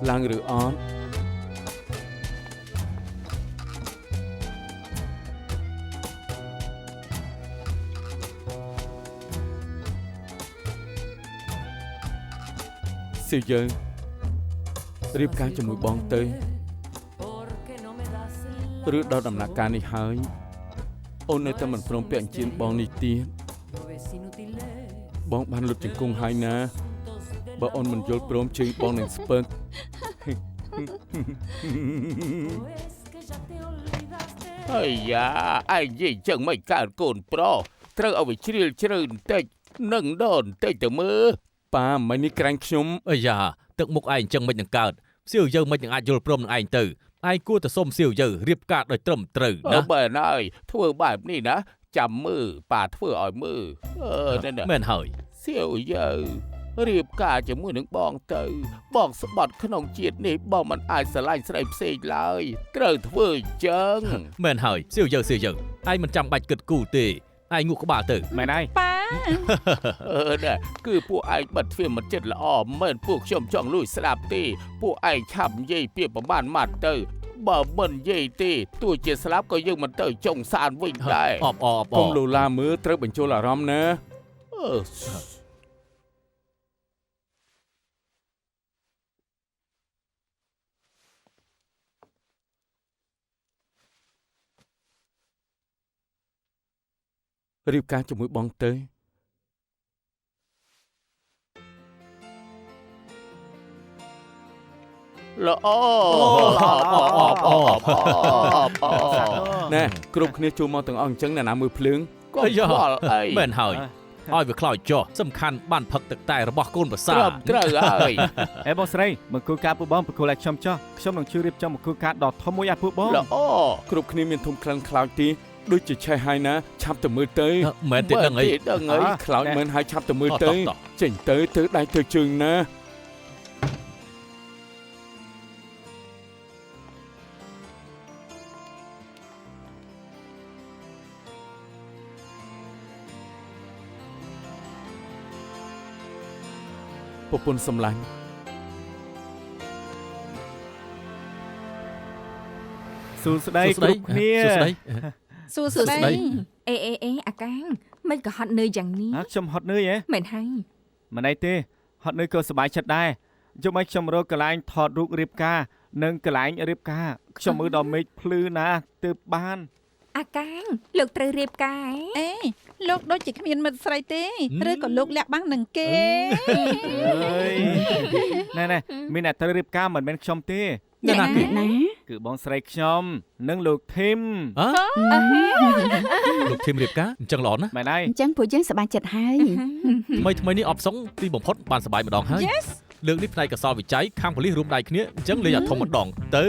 ឡើងឬអត់សៀវយើងរៀបការជាមួយបងទៅឬដល់ដំណាក់កាលនេះហើយអូននៅតែមិនព្រមពាក់អញ្ជើញបងនេះទៀតបងបានលុតជង្គង់ហើយណាបើអូនមិនយល់ព្រមជើងបងនឹងស្ពឹកអាយ៉ាឯងនិយាយចឹងមិនកើតកូនប្រុសត្រូវឲ្យវាជ្រៀលជ្រៅបន្តិចនឹងដល់បន្តិចទៅមើលប៉ាមិននេះក្រាញ់ខ្ញុំ អាយ៉ាទឹកមុខឯងចឹងមិននឹងកើតសៀវយើងមិននឹងអាចយល់ព្រមនឹងឯងទៅឯងគួរតែសុំសៀវយើងរៀបការដោយត្រឹមត្រូវណាបើណើយធ្វើបែបនេះណាចាំមើលប៉ាធ្វើឲ្យមើលនេះមែនហើយសៀវយើងរៀបការជាមួយនឹងបងទៅបងស្បត់ក្នុងជាតិនេះបងមិនអាចស្រឡាញ់ស្រីផ្សេងឡើយត្រូវធ្វើអញ្ចឹងមែនហើយសៀវយើងឯងមិនចាំបាច់គិតគូរទេឯងងក់ក្បាលទៅមែនហើយប៉ាណាគឺពួកឯងបិទទ្វារមិនចិត្តល្អមិនពួកខ្ញុំចង់លួចស្ដាប់ទេពួកឯងឆាប់និយាយពាក្យប្រមាណម៉ាត់ទៅបើមិននិយាយទេទោះជាស្លាប់ក៏យើងមិនទៅចុងសានវិញដែរកុំលូឡាមើលត្រូវបញ្ចូលអារម្មណ៍ណារៀបការជាមួយបងទៅល្អណែគ្រប់គ្នាចូលមកទាំងអស់អញ្ចឹងណាមើលភ្លើងក៏ខ្វល់អីមែនហើយឲ្យវាខ្លោចចុះសំខាន់បានផឹកទឹកតែរបស់កូនប្រសាត្រូវហើយអេបងស្រីមង្គលការពួកបងប្រគល់ឲ្យខ្ញុំចុះខ្ញុំនឹងជួយរៀបចំមង្គលការដ៏ធំមួយឲ្យពួកបងល្អគ្រប់គ្នាមានធំខ្លាំងខ្លោចទីដូចជាឆេះហើយណាឆាប់ទៅមើលទៅមែនទេដឹងអីខ្លោចមែនហើយឆាប់ទៅមើលទៅចេញទៅដៃទៅជើងណាប្រពន្ធសម្លាញ់សួស្ដីគ្រប់គ្នាសួស្ដីអេអាកាងមិនក៏ហត់នឿយយ៉ាងនេះខ្ញុំហត់នឿយហ៎មែនហើយមិនអីទេហត់នឿយក៏សប្បាយចិត្តដែរយកមកខ្ញុំរកកន្លែងថតរូបរៀបការនិងកន្លែងរៀបការខ្ញុំមើលដល់មេឃភ្លឺណាទើបបានអាកាងលោកត្រូវរៀបការអេលោកដូចជាគ្មានមិត្តស្រីទេឬក៏លោកលាក់បាំងនឹងគេណែមានអ្នកត្រូវរៀបការមិនមែនខ្ញុំទេណាគឺបងស្រីខ្ញុំនិងលោកធីមលោកធីមរៀបការអញ្ចឹងល្អណាស់មែនហើយអញ្ចឹងពួកយើងសប្បាយចិត្តហើយថ្មីនេះអបសុងទីបំផុតបានសប្បាយម្ដងហើយលើកនេះផ្នែកកសលវិច័យខាងប៉ូលីសរួមដៃគ្នាអញ្ចឹងលេងអាធំម្ដងទៅ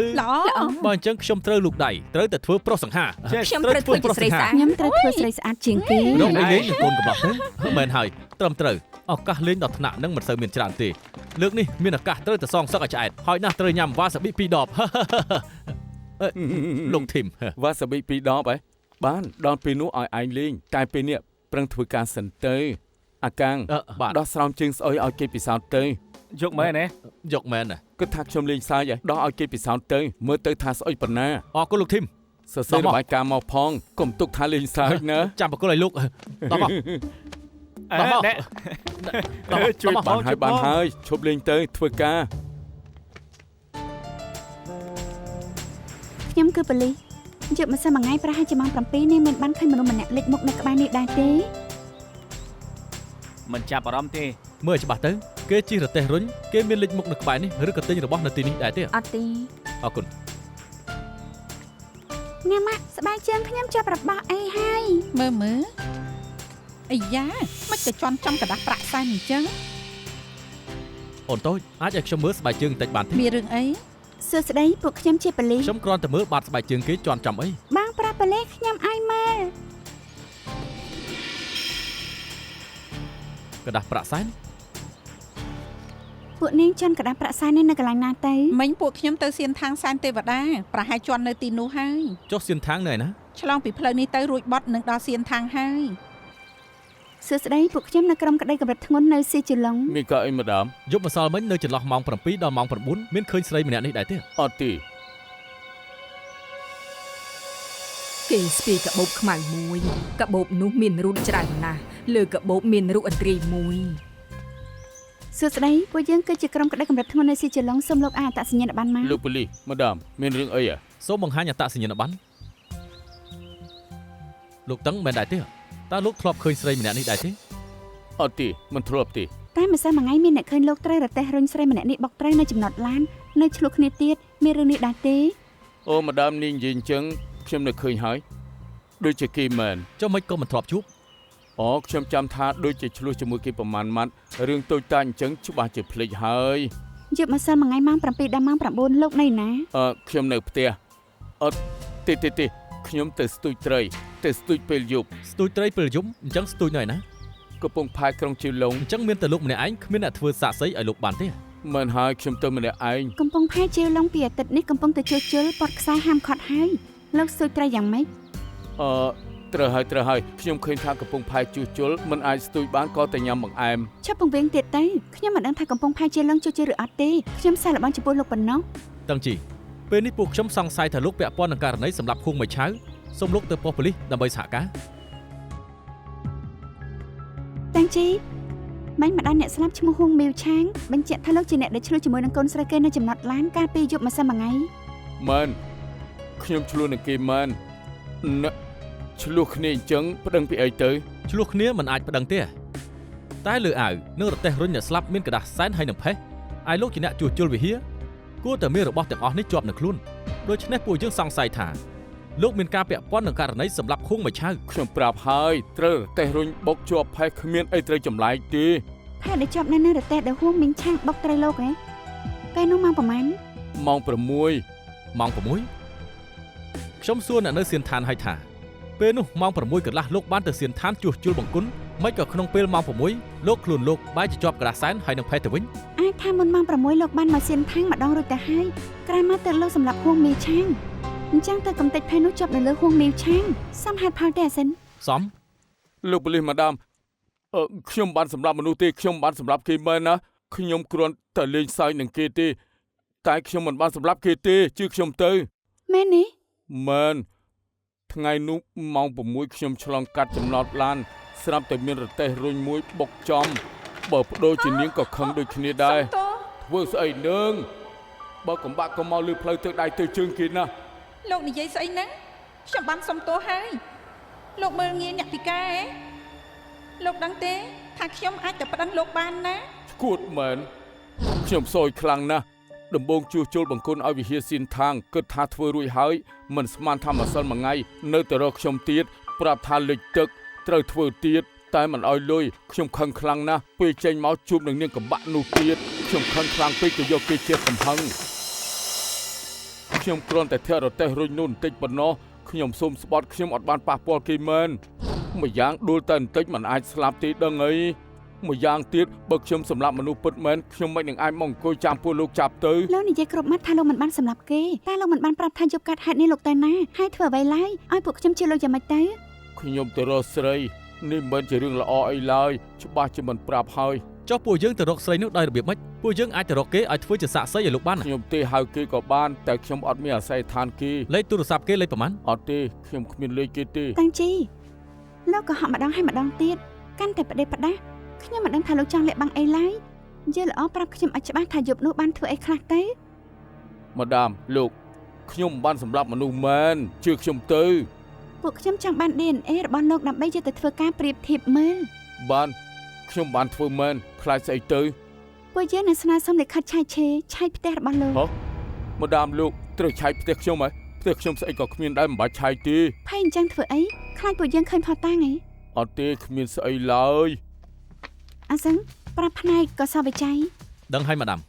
បើអញ្ចឹងខ្ញុំត្រូវលូកដៃត្រូវតែធ្វើប្រុសសង្ហាខ្ញុំត្រូវធ្វើស្រីស្អាតខ្ញុំត្រូវធ្វើស្រីស្អាតជាងគេរកលេងនឹងកូនកំឡោះទៅមែនហើយត្រឹមត្រូវឱកាសលេងដល់ថ្នាក់នឹងមិនសូវមានច្រើនទេលើកនេះមានឱកាសត្រូវតែសងសឹកឲ្យឆ្អែតហើយណាស់ត្រូវញ៉ាំវ៉ាសាប៊ី2 ដបលោកធីមវ៉ាសាប៊ី2 ដបបានដល់ពេលនោះឲ្យឯងលេងតែពេលនេះប្រឹងធ្វើការសិនទៅអាកាំងដោះស្រោមជើងស្អុយឲ្យគេពិសោធន៍ទៅយកមែនទេយកមែនណាគិតថាខ្ញុំលេងសាយដោះឲ្យគេពិសោធន៍ទៅមើលទៅថាស្អុយប៉ុណ្ណាអរគុណលោកធីមសរសេររបាយការណ៍មកផងកុំទុកថាលេងសាយណាចាំបកគលឲ្យលោកដល់មកជួយបានហើយឈប់លេងទៅធ្វើការខ្ញុំគឺប៉ូលីសយប់ម្សិលមួយថ្ងៃប្រហែលជាម៉ោង 7 នេះមានបានឃើញមនុស្សម្នាក់លេចមុខនៅក្បែរនេះដែរទេមិនចាប់អារម្មណ៍ទេមើលច្បាស់ទៅគេជិះរទេះរុញគេមានលេចមុខនៅក្បែរនេះឬក៏ទិញរបស់នៅទីនេះដែរទេអត់ទេអរគុណញ៉ាំស្បែកជើងខ្ញុំចាប់របស់អីហើយមើលអាយ៉ាមិនក៏ជន់ចំกระดาษប្រាក់សែនអញ្ចឹងអូនតូចអាចឲ្យខ្ញុំមើលស្បែកជើងបន្តិចបានទេមានរឿងអីសួស្ដីពួកខ្ញុំជាប៉ូលីសខ្ញុំគ្រាន់តែមើលបាតស្បែកជើងគេជន់ចំអីបងប្រាប់ប៉ូលីសខ្ញុំឲ្យមើលกระดาษប្រាក់សែនពួកនាងជន់กระดาษប្រាក់សែននេះនៅកន្លែងណាទៅមិញពួកខ្ញុំទៅសៀនທາງសែនទេវតាប្រហែលជន់នៅទីនោះហើយចុះសៀនທາງនៅណាឆ្លងពីផ្លូវនេះទៅរួចបត់នឹងដល់សៀនທາງហើយ សួស្តីពួកខ្ញុំនៅក្រុមក្តីកម្រិតធ្ងន់នៅស៊ីជូឡុង មានការអីម្ដង យប់ម្សិលមិញនៅចន្លោះម៉ោង7ដល់ម៉ោង9មានឃើញស្រីម្នាក់នេះដែរទេ អត់ទេ គេស្ពីកាបូបខ្មៅមួយកាបូបនោះមានរូបច្រើនណាស់លើកាបូបមានរូបឥន្ទ្រីមួយ សួស្តីពួកយើងគឺជាក្រុមក្តីកម្រិតធ្ងន់នៅស៊ីជូឡុងសូមលោកអាអត្តសញ្ញាណប័ណ្ណមក លោកប៉ូលីសម្ដងមានរឿងអី សូមបង្ហាញអត្តសញ្ញាណប័ណ្ណលោកតឹងមែនដែរទេតើលោកធ្លាប់ឃើញស្រីម្នាក់នេះដែរទេ អត់ទេមិនធ្លាប់ទេ តែម្សិលមួយថ្ងៃមានអ្នកឃើញលោកត្រូវរទេះរុញស្រីម្នាក់នេះបុកត្រូវនៅចំណតឡាននៅឆ្លោះគ្នាទៀតមានរឿងនេះដែរទេ អូម្ដងនេះនិយាយអញ្ចឹងខ្ញុំនៅឃើញហើយដូចជាគេមែន ចុះមិនក៏មិនធ្លាប់ជួប អូខ្ញុំចាំថាដូចជាឆ្លោះជាមួយគេប្រហែលម៉ាត់រឿងតូចតាចអញ្ចឹងច្បាស់ជាភ្លេចហើយ យប់ម្សិលមួយថ្ងៃម៉ោង7ដល់ម៉ោង9លោកនៅណា ខ្ញុំនៅផ្ទះអត់ទេខ្ញុំទៅស្ទូចត្រីទៅស្ទូចពេលយប់ ស្ទូចត្រីពេលយប់អញ្ចឹងស្ទូចនៅឯណា កំពុងផែក្រុងជីឡុង អញ្ចឹងមានតែលោកម្នាក់ឯងគ្មានអ្នកធ្វើសាកសីឲ្យលោកបានទេ មិនហើយខ្ញុំទៅម្នាក់ឯង កំពុងផែជាវឡុងពីអាទិត្យនេះកំពុងទៅជួសជុលពតខ្សែហាមខត់ហើយលោកស្ទូចត្រីយ៉ាងម៉េច ត្រូវហើយខ្ញុំឃើញថាកំពុងផែជួសជុលមិនអាចស្ទូចបានក៏តែញ៉ាំបង្អែម ឈប់ពង្វៀងទៀតទៅខ្ញុំមិនដឹងថាកំពុងផែជាវឡុងជួសជុលឬអត់ទេខ្ញុំសាកល្បងចំពោះលោកប៉ុណ្ណោះ តឹងជីពេលនេះពួកខ្ញុំសង្ស័យថាលោកពាក់ព័ន្ធនឹងករណីសម្លាប់ឃុងមួយឆៅសូមលោកទៅប៉ុស្តិ៍ប៉ូលីសដើម្បីសហការ តាំងជីមិនម្ដងអ្នកស្លាប់ឈ្មោះហួងមីវឆាងបញ្ជាក់ថាលោកជាអ្នកដែលឆ្លោះជាមួយនឹងកូនស្រីគេនៅចំណតឡានកាលពីយប់ម្សិលមិញ មែនខ្ញុំឆ្លោះនឹងគេមែនណាឆ្លោះគ្នាអញ្ចឹងប្តឹងពីអីទៅ ឆ្លោះគ្នាមិនអាចប្តឹងទេតែលើអាវនឹងរទេះរុញអ្នកស្លាប់មានក្តារសែនហើយនឹងផេះឯលោកជាអ្នកជួសជុលវិហារគួរតែមានរបស់ទាំងអស់នេះជាប់នៅខ្លួនដូច្នេះពួកយើងសង្ស័យថាលោកមានការពាក់ព័ន្ធនឹងករណីសម្លាប់ឃុងមួយឆៅ ខ្ញុំប្រាប់ហើយត្រូវរទេះរុញបុកជាប់ផេះគ្មានអីត្រូវចម្លែកទេ ផែដែលជាប់នៅនឹងរទេះដែលហួងមីងឆាងបុកត្រីលោកហ៎ពេលនោះម៉ោងប្រហែល ម៉ោង6 ម៉ោង6ខ្ញុំសួរអ្នកនៅសៀនឋានឲ្យថាពេលនោះម៉ោង6កន្លះលោកបានទៅសៀនឋានជួសជុលបង្គន់មិនក៏ក្នុងពេលម៉ោង6លោកខ្លួនលោកបែរជាជាប់ក្តារសែនហើយនឹងផេះទៅវិញ អាចថាមុនម៉ោង6លោកបានមកសៀនថាំងម្ដងរួចទៅហើយក្រោយមកទៅលោកសម្រាប់ហួងមីវឆាងអញ្ចឹងទៅកំទេចផែនោះជាប់នៅលើហួងមីវឆាងសំហេតុផលទេអាសិន សម លោកប៉ូលីសម៉ាដាមខ្ញុំបានសម្រាប់មនុស្សទេខ្ញុំបានសម្រាប់គេមែនណាខ្ញុំគ្រាន់តែលេងសើចនឹងគេទេតែខ្ញុំមិនបានសម្រាប់គេទេជឿខ្ញុំទៅ មែនទេ មែនថ្ងៃនោះម៉ោង6ខ្ញុំឆ្លងកាត់ចំណតឡានស្រាប់តែមានរទេះរុញមួយបុកចំបើបដូរជានាងក៏ខឹងដូចគ្នាដែរធ្វើស្អីនឹងបើកំបាក់ក៏មកលើផ្លូវទៅដៃទៅជើងគេណា លោកនិយាយស្អីហ្នឹងខ្ញុំបានសុំទោសហើយលោកមើលងាយអ្នកពិការឯងលោកដឹងទេថាខ្ញុំអាចទៅប្តឹងលោកបានណា ឈួតមែនខ្ញុំសោយខ្លាំងណាស់ដំបងជួសជុលបង្គន់ឲ្យវិហារសៀនថាងគិតថាធ្វើរួចហើយមិនស្មានថាម្សិលមួយថ្ងៃនៅទៅរកខ្ញុំទៀតប្រាប់ថាលិចទឹកត្រូវធ្វើទៀតតែមិនឲ្យលុយខ្ញុំខឹងខ្លាំងណាស់ពេលចេញមកជួបនឹងនាងកំបាក់នោះទៀតខ្ញុំខឹងខ្លាំងពេកក៏យកគេជាកំហឹងខ្ញុំគ្រាន់តែធាក់រទេះរុញនោះបន្តិចប៉ុណ្ណោះខ្ញុំសូមស្បត់ខ្ញុំអត់បានប៉ះពាល់គេមែនមួយយ៉ាងដួលតែបន្តិចមិនអាចស្លាប់ទេដឹងអីមួយយ៉ាងទៀតបើខ្ញុំសម្លាប់មនុស្សពិតមែនខ្ញុំមិននឹងអាចមកអង្គុយចាំពួកលោកចាប់ទៅ លោកនិយាយគ្រប់ម៉ាត់ថាលោកមិនបានសម្លាប់គេតែលោកមិនបានប្រាប់ថាយប់កាត់ហេតុនេះលោកទៅណាហើយធ្វើអ្វីឡើយឲ្យពួកខ្ញុំជឿលោកយ៉ាងម៉េចទៅ ខ្ញុំទៅរកស្រីនេះមិនមែនជារឿងល្អអីឡើយច្បាស់ជាមិនប្រាប់ហើយ ចុះពួកយើងទៅរកស្រីនោះដោយរបៀបម៉េចពួកយើងអាចទៅរកគេឲ្យធ្វើជាសាក្សីឲ្យលោកបាន ខ្ញុំទេហៅគេក៏បានតែខ្ញុំអត់មានអាស័យដ្ឋានគេ លេខទូរស័ព្ទគេលេខប្រមាណ អត់ទេខ្ញុំគ្មានលេខគេទេ តាំងជីលោកក៏ហក់ម្ដងហើយម្ដងទៀតកាន់តែផ្ដេសផ្ដាស់ខ្ញុំមិនដឹងថាលោកចង់លាក់បាំងអីឡើយយល់ល្អប្រាប់ខ្ញុំឲ្យច្បាស់ថាយប់នោះបានធ្វើអីខ្លះទៅ ម៉ាដាមលោកខ្ញុំមិនបានសម្លាប់មនុស្សមែនជឿខ្ញុំទៅ ពួកខ្ញុំចង់បាន DNA របស់លោកដើម្បីយកទៅធ្វើការប្រៀបធៀបមើល បានខ្ញុំបានធ្វើមែនខ្លាចស្អីទៅ ពួកយើងនឹងស្នើសុំលិខិតឆាយឆេឆាយផ្ទះរបស់លោក ហ៎ម៉ាដាមលោកត្រូវឆាយផ្ទះខ្ញុំហ៎ផ្ទះខ្ញុំស្អីក៏គ្មានដែរមិនបាច់ឆាយទេ ផែអញ្ចឹងធ្វើអីខ្លាចពួកយើងឃើញផុសតាំងហី អត់ទេគ្មានស្អីឡើយ អាសឹងប្រាប់ផ្នែកក៏សវិច័យ ដឹងហើយម៉ាដាម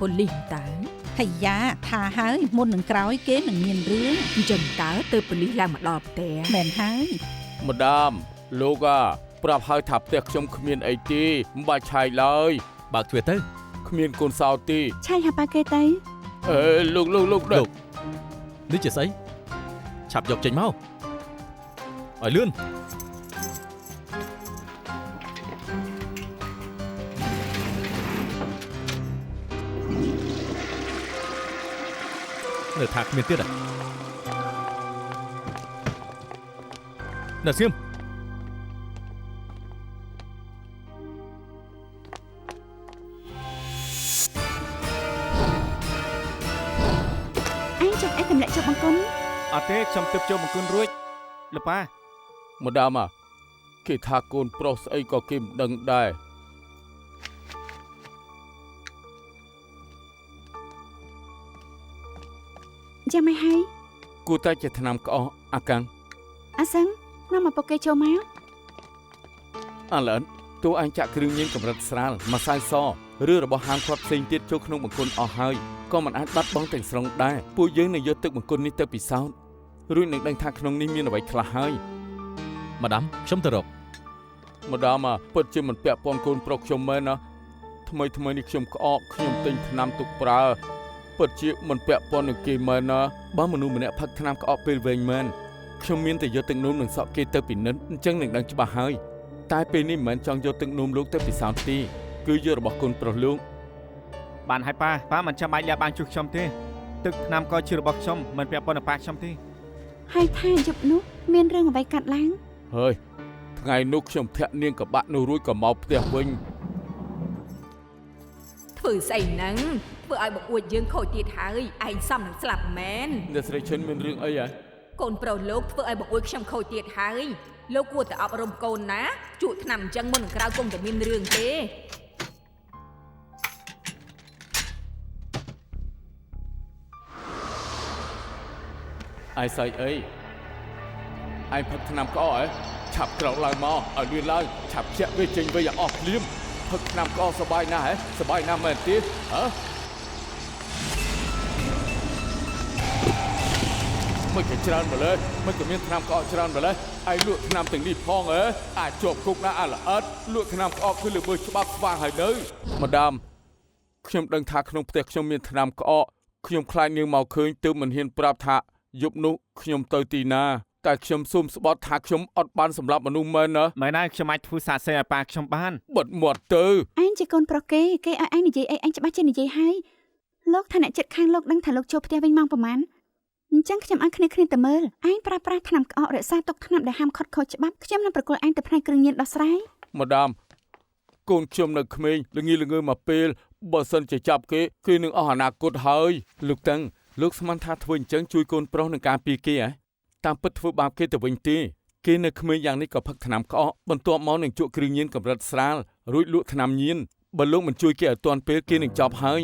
ប៉ូលីសតើ ហើយយ៉ាថាហើយមុននឹងក្រោយគេនឹងមានរឿង អញ្ចឹងតើទៅប៉ូលីសឡើងមកដល់ផ្ទះ មែនហើយ ម៉ាដាមលោកប្រាប់ឲ្យថាផ្ទះខ្ញុំគ្មានអីទេមិនបាច់ឆាយឡើយ បើកទ្វារទៅ ខ គ្មានកូនសោទេ ឆៃហាប៉ាគេទៅ អេលោក លោកនេះជាស្អីឆាប់យកចេញមកឲ្យលឿននៅថាគ្មានទៀតណាសៀម ឯងជប់អីទម្លាក់ជប់បង្គន់ អត់ទេខ្ញុំទើបចូលបង្គន់រួចលោកប៉ា ម្ដាមគេថាកូនប្រុសស្អីក៏គេមិនដឹងដែរ យ៉ាងម៉េចហើយ គួរតែជាថ្នាំក្អកអាកាំង អាសឹងនាំមកពុកគេចូលមក អាឡិនតួអញចាក់គ្រឿងញៀនកម្រិតស្រាលម្សៅសឬរបស់ហាងគាត់ផ្សេងទៀតចូលក្នុងបង្គន់អស់ហើយក៏មិនអាចបាត់បង់ទាំងស្រុងដែរពួកយើងនឹងយកទឹកបង្គន់នេះទៅពិសោធន៍រួចនឹងដឹងថាក្នុងនេះមានអ្វីខ្លះហើយ ម៉ាដាមខ្ញុំទៅរក ម្ដាមពិតជាមិនពាក់ព័ន្ធកូនប្រុសខ្ញុំមែនណាថ្មីនេះខ្ញុំក្អកខ្ញុំទិញថ្នាំទុកប្រើពិតជាមិនពាក់ព័ន្ធនឹងគេមែនណាបើមនុស្សម្នាក់ផឹកថ្នាំក្អកពេលវែងមែនខ្ញុំមានតែយកទឹកនោមនឹងសក់គេទៅពិនិត្យអញ្ចឹងនឹងដឹងច្បាស់ហើយតែពេលនេះមិនមែនចង់យកទឹកនោមលោកទៅពិសោធន៍ទេគឺយករបស់កូនប្រុសលោក បានហើយប៉ាមិនចាំបាច់លាក់បាំងជួសខ្ញុំទេទឹកថ្នាំក៏ជារបស់ខ្ញុំមិនពាក់ព័ន្ធនឹងប៉ាខ្ញុំទេ ហើយថាយប់នោះមានរឿងអ្វីកាត់ឡើង ហើយថ្ងៃនោះខ្ញុំធាក់នាងកបាក់នោះរួចក៏មកផ្ទះវិញ ធ្វើស្អីហ្នឹងធ្វើឲ្យបង្អួចយើងខូចទៀតហើយឯងសំនឹងស្លាប់មែន អ្នកស្រីឈិនមានរឿងអីហ៎ កូនប្រុសលោកធ្វើឲ្យបង្អួចខ្ញុំខូចទៀតហើយលោកគួរតែអប់រំកូនណាជក់ថ្នាំអញ្ចឹងមុននឹងក្រោយគង់តែមានរឿងទេ អាយស្អីអីឯងផឹកថ្នាំក្អកហ៎ឆាប់ក្រោកឡើងមកឲ្យលឿនឡើងឆាប់ជាក់វាចេញវិញឲ្យអស់ភ្លាមផឹកថ្នាំក្អកសប្បាយណាស់ហ៎សប្បាយណាស់មែនទេហ៎មិនគេច្រើនម្ល៉េះមិនក៏មានថ្នាំក្អកច្រើនម្ល៉េះឯងលក់ថ្នាំទាំងនេះផងហ៎អាចជាប់គុកណាស់អាល្អិតលក់ថ្នាំក្អកគឺលើមើលច្បាប់ស្វាងហើយនៅម្ដាមខ្ញុំដឹងថាក្នុងផ្ទះខ្ញុំមានថ្នាំក្អកខ្ញុំខ្លាចនាងមកឃើញទើបមិនហ៊ានប្រាប់ថាយប់នោះខ្ញុំទៅទីណាតែខ្ញុំសូមស្បត់ថាខ្ញុំអត់បានសម្លាប់មនុស្សមែនណា មែនហើយខ្ញុំអាចធ្វើសាកសីឲ្យប៉ាខ្ញុំបាន បិទមាត់ទៅ ឯងជាកូនប្រុសគេឲ្យឯងនិយាយអីឯងច្បាស់ជានិយាយហើយលោកថាអ្នកចិត្តខាងលោកដឹងថាលោកចូលផ្ទះវិញម៉ោងប្រហែលអញ្ចឹងខ្ញុំឲ្យគ្នាទៅមើលឯងប្រើប្រាស់ថ្នាំក្អករក្សាទុកថ្នាំដែលហាមខុតខុសច្បាប់ខ្ញុំនឹងប្រគល់ឯងទៅផ្នែកគ្រឿងញៀនដោះស្រាយ ម្ដាមកូនខ្ញុំនៅក្មេងល្ងើមកពេលបើសិនជាចាប់គេនឹងអស់អនាគតហើយលោកតឹងលោកស្មានថាធ្វើអញ្ចឹងជួយកូនប្រុសនឹងការពារគេហ៎តាមពិតធ្វើបាបគេទៅវិញទេគេនៅក្មេងយ៉ាងនេះក៏ផឹកថ្នាំក្អកបន្ទាប់មកនឹងជក់គ្រឿងញៀនកម្រិតស្រាលរួចលក់ថ្នាំញៀនបើលោកមិនជួយគេឲ្យទាន់ពេលគេនឹងចាប់ហើយ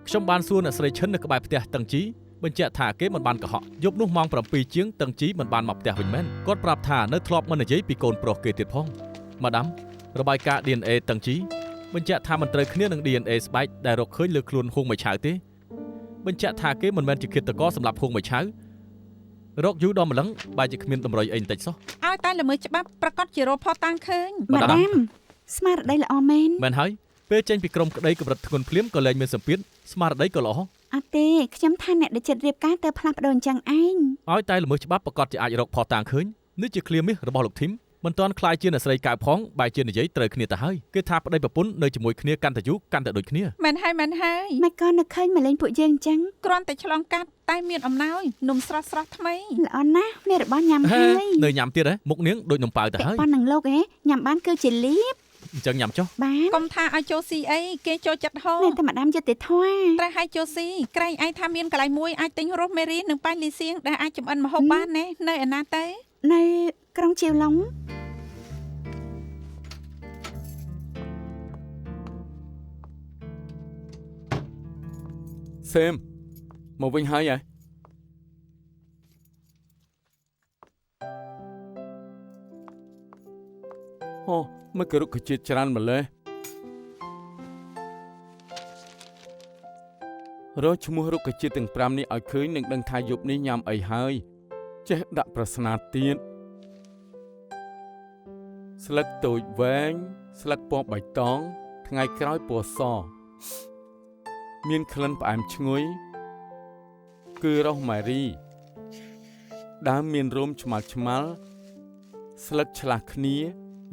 ខ្ញុំបានសួរអ្នកស្រីឈិននៅក្បែរផ្ទះតឹងជីបញ្ជាក់ថាគេមិនបានកុហកយប់នោះម៉ោង 7 ជាងតឹងជីមិនបានមកផ្ទះវិញមែនគាត់ប្រាប់ថានៅធ្លាប់មិននិយាយពីកូនប្រុសគេទៀតផងម៉ាដាមរបាយការណ៍ DNA តឹងជីបញ្ជាក់ថាមិនត្រូវគ្នានឹង DNA ស្បែកដែលរកឃើញលើខ្លួនហួងមួយឆៅទេបញ្ជាក់ថាគេមិនមែនជាឃាតករសម្រាប់ហួងមួយឆៅរកយូរដល់ម្លឹងបែរជាគ្មានតម្រុយអីបន្តិចសោះ ឲ្យតែល្មើសច្បាប់ប្រកាសជារកផុសតាំងឃើញ ម៉ាដាមស្មារតីល្អមែន មែនហើយពេលចេញពីក្រុមក្តីកម្រិតធ្ងន់ភ្លាមក៏លែងមានសម្ពាធស្មារតីក៏ល្អ អត់ទេខ្ញុំថាអ្នកដែលចិត្តរៀបការទៅផ្លាស់ប្ដូរអញ្ចឹងឯង ឲ្យតែល្មើសច្បាប់ប្រកាសជាអាចរកផុសតាំងឃើញនេះជាឃ្លាមាសរបស់លោកធីមមិនទាន់ខ្លាយជាអ្នកស្រីកៅផងបែរជានិយាយត្រូវគ្នាទៅហើយគេថាប្តីប្រពន្ធនៅជាមួយគ្នាកាន់តែយូរកាន់តែដូចគ្នា មែនហើយ មិនក៏នឹកឃើញមកលេងពួកយើងអញ្ចឹង គ្រាន់តែឆ្លងកាត់តែមានអំណោយនំស្រស់ថ្មី ល្អណាស់មានរបស់ញ៉ាំហើយ នៅញ៉ាំទៀតហ៎មុខនាងដូចនំប៉ាវទៅហើយ ប៉ុណ្ណឹងលោកញ៉ាំបានគឺជាលៀប អញ្ចឹងញ៉ាំចុះ បាន កុំថាឲ្យចូលស៊ីអីគេចូលចិត្តហូប តែម៉ាដាមយុត្តិធម៌ ត្រូវឲ្យចូលស៊ីក្រែងឯងថាមានកន្លែងមួយអាចទិញរស់មេរីនិងប៉ែលីសៀងដែលអាចចម្អិនម្ហូបបានណានៅឯណាទៅ នៅក្រុងជាវឡុង សេមមកវិញហើយហ៎អូមករុក្ខជាតិច្រើនម្ល៉េះរកឈ្មោះរុក្ខជាតិទាំង5នេះឲ្យឃើញនឹងដឹងថាយប់នេះញ៉ាំអីហើយចេះដាក់ប្រស្នាទៀតស្លឹកតូចវែងស្លឹកពណ៌បៃតង ថ្ងៃក្រោយពណ៌សមានក្លិនផ្អែមឈ្ងុយគឺរ៉ូសម៉ារីដើមមានរោមឆ្មាល់ស្លឹកឆ្លាស់គ្នា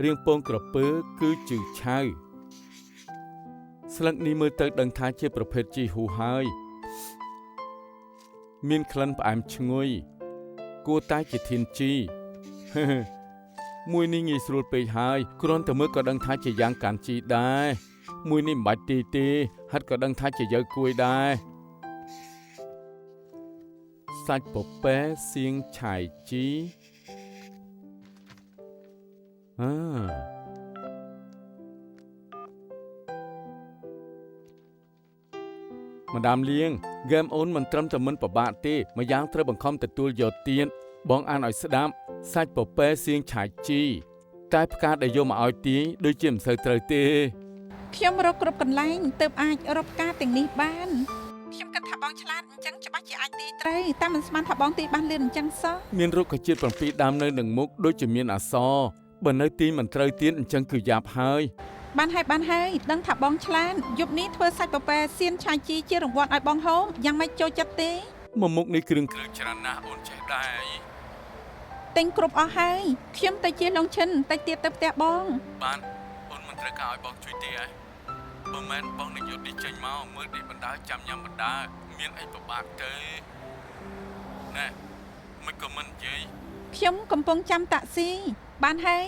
រាងពងក្រពើគឺជឺឆៅស្លឹកនេះមើលទៅដឹងថាជាប្រភេទជីហ៊ូហើយមានក្លិនផ្អែមឈ្ងុយគួរតែជាធានជីមួយនេះងាយស្រួលពេកហើយគ្រាន់តែមើលក៏ដឹងថាជាយ៉ាងកាន់ជីដែរមួយនេះមិនបាច់ទីទេហាត់ក៏ដឹងថាជាយើគួយដែរសាច់ពពែសៀងឆៃជីម្ដាមលៀងហ្គេមអូនមិនត្រឹមតែមិនពិបាកទេម្យ៉ាងត្រូវបង្ខំទទួលយកទៀតបងអានឲ្យស្ដាប់សាច់ពពែសៀងឆៃជីតែផ្កាដែលយកមកឲ្យទាយដូចជាមិនសូវត្រូវទេខ្ញុំរកគ្រប់កន្លែងទើបអាចរកផ្កាទាំងនេះបានខ្ញុំគិតថាបងឆ្លាតអញ្ចឹងច្បាស់ជាអាចទីត្រូវតែមិនស្មានថាបងទីបានលឿនអញ្ចឹងសោះមានរុក្ខជាតិ7ដើមនៅនឹងមុខដូចជាមានអសរបើនៅទីមិនត្រូវទៀតអញ្ចឹងគឺយ៉ាប់ហើយបានហើយដឹងថាបងឆ្លាតយប់នេះធ្វើសាច់ពពែសៀនឆាជីជារង្វាន់ឲ្យបងហូបយ៉ាងម៉េចចូលចិត្តទេមកមុខនេះគ្រឿងច្រើនណាស់អូនចេះដែរទិញគ្រប់អស់ហើយខ្ញុំទៅជាលងឈិនតិចទៀតទៅផ្ទះបងបានអូនមិនត្រូវការឲ្យបងជួយទេហ៎បើមែនបងនឹងយកនេះចេញមកមើលនេះបណ្ដាចាំញ៉ាំបណ្ដាមានអីពិបាកទេណែមិនក៏មិននិយាយខ្ញុំកំពុងចាំតាក់ស៊ីបានហើយ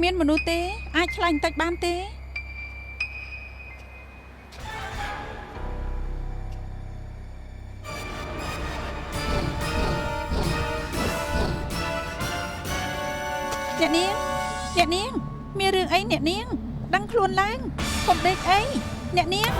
មានមនុស្សទេអាចឆ្លាញ់បន្តិចបានទេអ្នកនាងមានរឿងអីអ្នកនាងដឹងខ្លួនឡើងកុំដេកអីអ្នកនាង